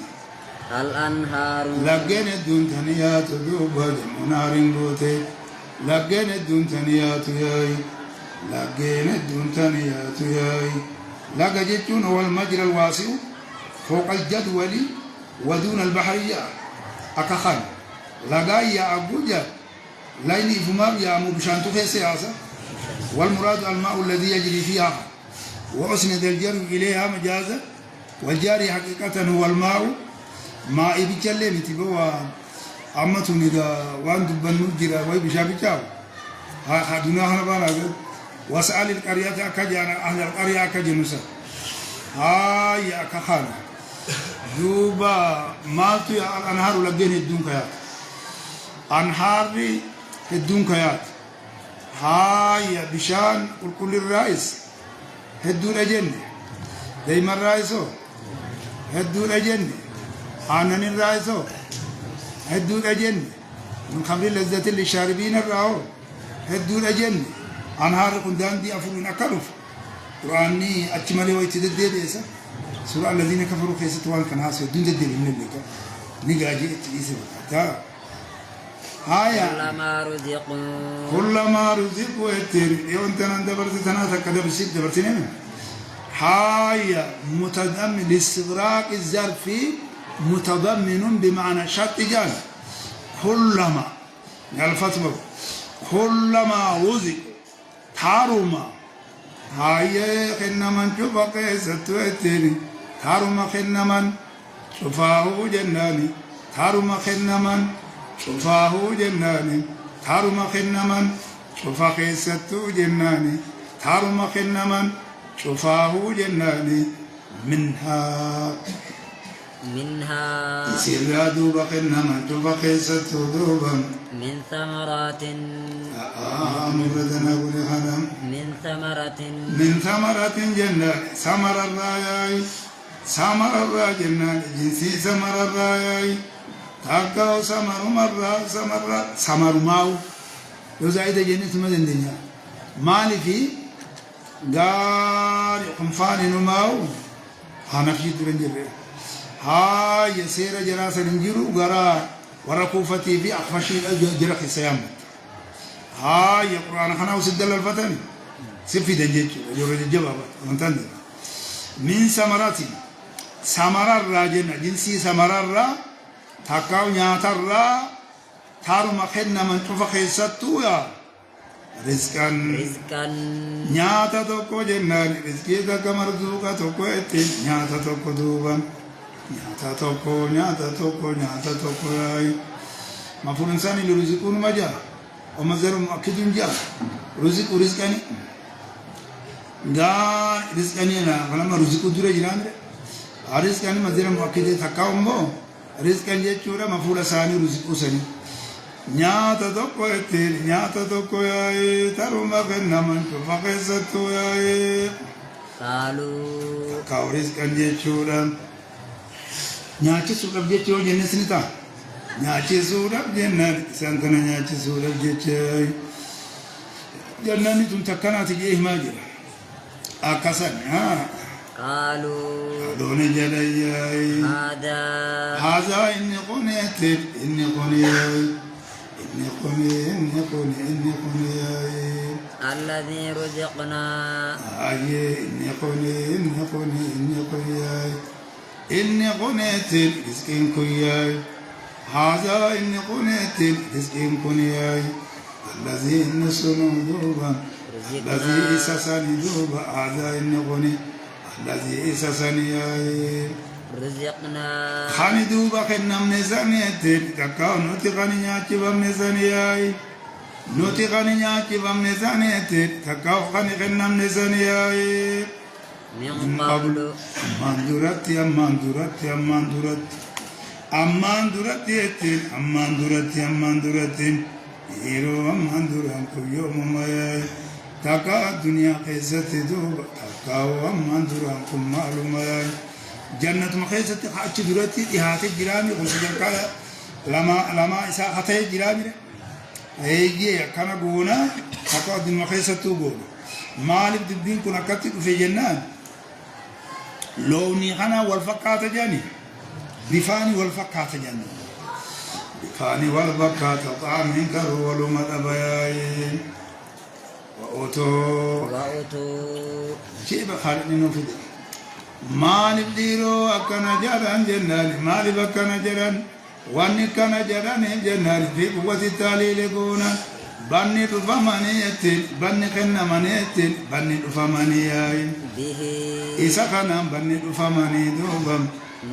الأنهار لقين الدون تنيات دوبا جمنارين بوتي لقين الدون تنيات ياي لقين الدون تنيات ياي لقى جتون هو المجرى الواسع فوق الجدول ودون البحرية أكخان لقى يا أبوجا ليني فمار يا مبشانتو في سياسة والمراد الماء الذي يجري فيها وأسند الجر إليها مجازا والجاري حقيقة هو الماء ما إبيتشلي متبوا أمتوني دا وان دبن نجرا وي بشابيتشاو هادونا هنبانا واسأل القرية أكجانا أهل القرية أكجنوسا هاي أكخانا دوبا مالتو يا الأنهار لقين الدون كيات أنهاري الدون كيات هاي بشان كل الرئيس هدون أجنة دايما الرئيسو هدون أجنة آنن الرئيسو هدون أجنة من خمر لذة للشاربين الرأو هدون أجنة أنهار كندان دي أفرون أكرف قرآني أتمالي ويتددي ديسا سورة الذين كفروا خيسة وان كان هاسو دون ددي من اللي نقاجي اتليسي بكاتا هايا كلما رزقوا اتيري يوم تنان دبرت تناتا كدبسيت دبرتين هايا متضمن لاستغراق الظرف متضمن بمعنى شرط جان كلما الفتوى كلما رزق تارما هايا خنا من شوفا قيسة اتيري تارما خنا من شوفاه جناني تارما خنا من شوفاه جناني تارما خنا من شوفا قيسة جناني تارما خنا من شوفاه جناني منها يصير دوبا خنا من شوفا قيسة دوبا من ثمرات مبردنا أقول خدم من ثمرة جنان ثمر الراياي ثمر الراي جنان جنسي ثمر الراياي تاكاو ثمر مرة ثمر ماو وزايد جنة مدن الدنيا مالي في دار قنفان نماو هنفي درنجر هاي يسير جراس الانجيرو غرا وركوفتي في أخفشي جرق السيامة هاي القرآن خنا وسدل الفتن سفي دنجج جورج الجواب انتند من ثمرات ثمر الراجن جنسي ثمر الرا تاكاو نياتر را تارو مخنا من تفخيستو يا رزقا نياتا توكو جنان رزقي دك مرزوقا توكو اتين نياتا توكو دوبا نياتا توكو اي مفهوم انساني لرزقون مجا ومزار مؤكد جاء رزقني قال رزقني أنا فلما رزق دورة جيران رزقني مزار مؤكد ثقاهم بو رزقني جورا مفعول ثاني رزق ثاني نياتا توكو ياي ترو ما كنا من فقيستو ياي قالوا كاو رزقني جورا نياتي سورة جورا جنسنتا نياتي سورة جنان سانتنا نياتي سورة جتاي جناني تنتكنا تجيه ماجر أكسر ها قالوا دون جلياي هذا إني قنيت إني الذي رزقنا إني قنيت رزقين كوياي هذا إني قنيت رزقين كوياي الذي نسلو دوبا الذي إسساني دوبا هذا إني قنيت الذي إسساني رزقنا خاني دوبا خنا من زانيت كاكاو نوتي خاني نياتي بام زانياي نوتي خاني نياتي بام زانيت كاكاو خاني خنا من زانياي من قبل أمان درتي هيرو أمان دران كيو مماي تاكا الدنيا قيسة دوبا تاكاو أمان دران كم معلوماي جنة مخيسة حاج درتي إهاتي جرامي خلص جركايا لما إساء خطي جرامي هيجي كان قونا تقعد المخيسة تقول مالك دبين كنا كتب في جنان لوني خنا والفقات جاني بفاني والفقات جاني بفاني والفقات طعم كرول مدبياين وأوتو شيء بخارج إنه في ده مالك ديرو أكنا جران جنان مالك أكنا جران واني كنا جران جنان في قوة التالي لكونا بني رفمانيتين بني خنا مانيتين بني رفمانيين به إسا خنا بني رفماني دوبم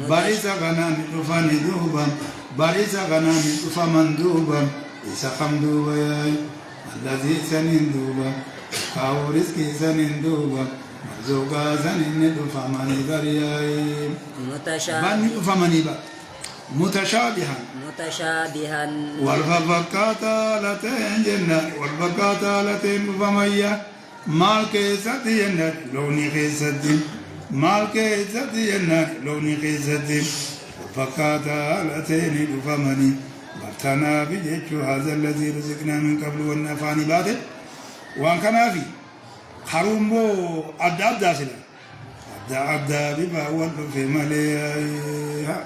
باريسا خنا رفاني دوبم باريسا خنا رفمان دوبم إسا خم دوبم الذي سنين دوبم كاو رزقي سنين دوبم زوجا سنين رفماني برياين بني رفماني با متشابها والفقاتا لتين جنة والفقاتا لتين فمية مال كيسة جنة لوني كيسة مال كيسة جنة لوني كيسة والفقاتا لتين فمني برتنا بجيش هذا الذي رزقنا من قبل والنفاني باطل وان كان في خرومبو أدى داسلا أدى ببا والفي مليا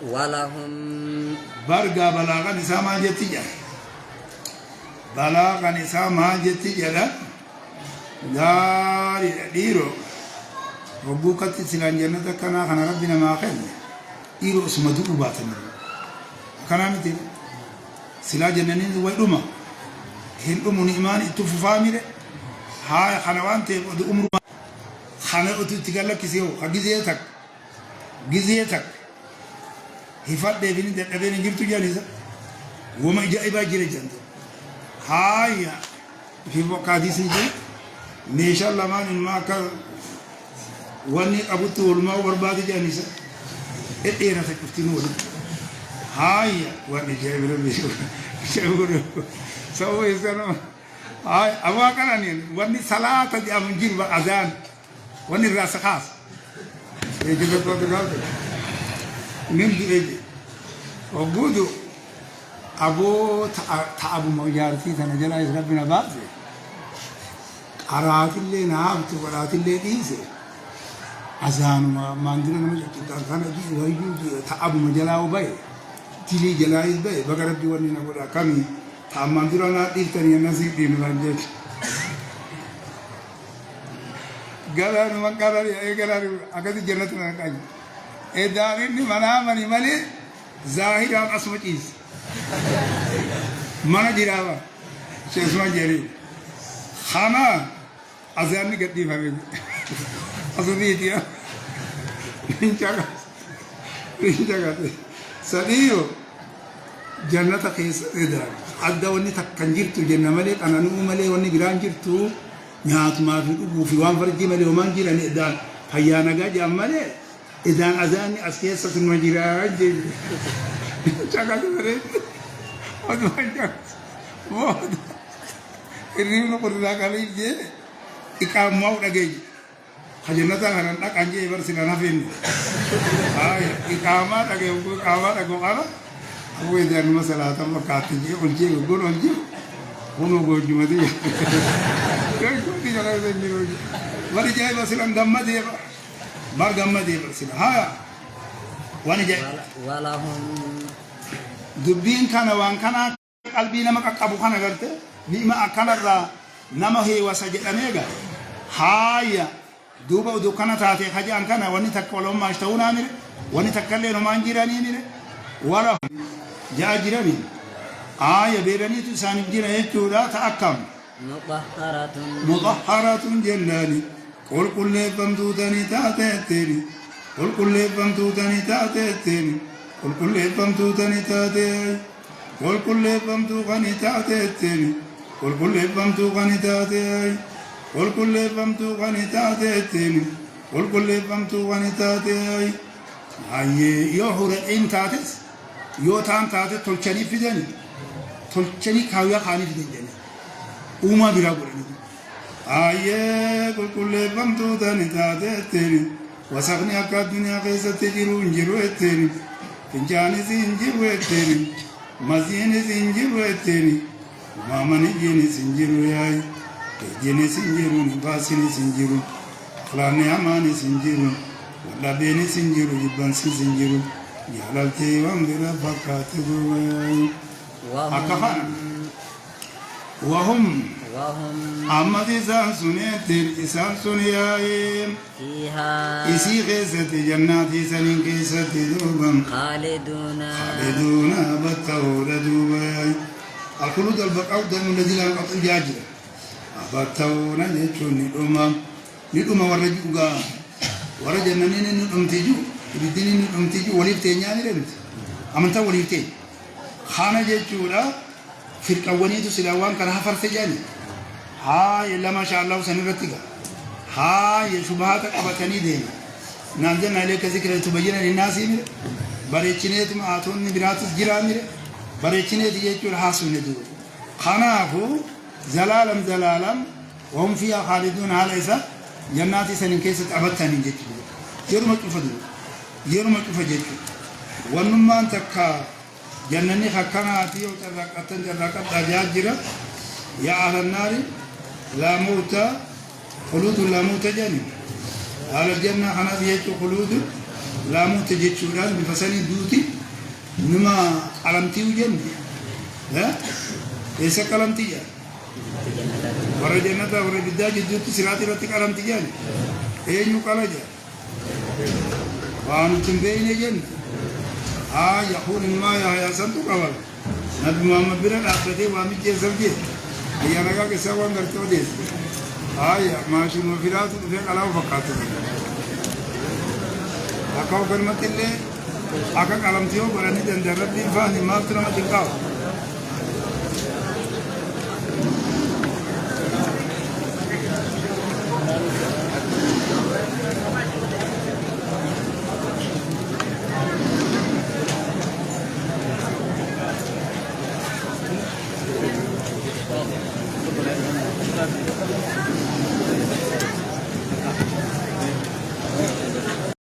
ولهم برغا بلاغا نساما جتيجا بلاغا نساما جتيجا داري ديرو ربوكا تسلان جنة كنا خنا ربنا ما خير ديرو اسمه دو باتن كنا متي سلا جنة ويدوما هندو من إيمان اتفافامي هاي خنوان تي ودو عمر خنا اتو تيغالا كيسيو غيزيتك هفات ديفين دبين جبتو جالسة وما جايبا جري جنت هاي في وقادي سيجي ما شاء الله ما كان واني أبو تول ما وربادي جانسة إيرا تكفتينو هاي واني جايب ربي شو سوي سنو هاي أبغى كلامي واني صلاة جام جيب أذان واني راس خاص يجي بتوقع من بيجي وجوده أبو تعب مجارتي تنجلا يسربنا بعض أرات اللي نابت ورات اللي ديسه أذان ما عندنا نمشي كان جي ويجي تعب مجلا وباي تلي جلايز باي بقرب جواني نقول كمي تعب ما عندنا نادي تاني نسيب دين لانجت قالوا ما قالوا يا قالوا أكيد جنتنا كاي إدارين منامني ملي ظاهر عن أسمتيز mana jirawa sesma jeri khana azan ni gaddi fami asudi dia ninjaga sadiyo jannata khis ida adda woni takkanjirtu janna male ananu male woni granjirtu nyaatu ma fi wan farji male o manjira ni idan hayana ga jamale idan azani askiyasatu majira je chaga dare What? Ini pernah kali je ikam mau lagi. Hajenata kan nak anje bersinar nafin. Ay ikamat lagi aku ikamat aku apa? Aku ini masalah tambah kati je onje gun onje. Uno goju mati. Kau tidak ada yang jiru. Mari jaya bersinar gamma dia. Bar gamma dia bersinar. Ha. Wani jaya. Walahum Dubin kana wan kana qalbi nama qabu kana garte nima akana ra nama he wasajdanega haya duba du kana taate haja an kana wani takkolo ma shtawna mire wani takkalle no manjirani mire wala jaajirani aya berani tu sanib jira yechuda taakkam mutahharatun jannani qul kullu famdudani taateni qul kullu famdudani taateni قل كل فمتو تنتاتي قل كل فمتو غنتاتي قل كل فمتو غنتاتي قل كل فمتو غنتاتي قل كل فمتو غنتاتي هاي يوهر انتاتس يوتان تاتي تلچني فيدني تلچني كاويا خاني فيدني وما بلا قولني هاي قل كل فمتو تنتاتي وسغني أكاد الدنيا قيسة تجرون جروتي Finjani sinjiru eteni, مزين سنجر التاني ما من جيني سنجر ياي جيني سنجر باسني سنجر فلاني أماني سنجر ولا بيني سنجر جبان سنجر جلالتي وامبرا فكاتبو ياي وهم أما إسان سنيت إسان سنياي فيها إسي غيست جنات إسان غيست دوبا خالدون بطور دوبا الخلود البقاء دائما الذي لا ينقطع جاجرا بطور يجون ندوما ورجوغا ورجنني ندومتيجو بديني ندومتيجو وليفتين يعني رمت أمنتا وليفتين خانة جيجولا فرقة ونيتو سلاوان كان هفر سجاني هاي إلا ما شاء الله سنرتقى هاي شبهات قبطني دين نانزلنا عليك ذكر تبين للناس بريتشنيت ما أتوني براتس جرامي بريتشنيت يجول حاسون دو خنافو زلالم وهم فيها خالدون على إسا جناتي سنين كيسة أبطاني جيجول يرمى كفدو ونمان تكا جنني خكناتي وترقت أجاجرة يا أهل النار لا موت خلود لا موت جانب على الجنة أنا بيجو خلود لا موت جيتشوران بفساني دوتي نما علمتي وجن ها إيش علمتي يا ورا جنة ورا بداية دوتي سراتي راتك علمتي جانب إيه نو كلاجا وانو تنبين جنة يقول ما يا سنتو كوال نبي محمد بن الأسد وامي جزمجي أيها نجا كسوان درتو ديس ما شنو فيرات في كلام فكاتو أكاو كلمة اللي أكا كلام تيو براني جندرت دين فاني ما تنا ما تنكاو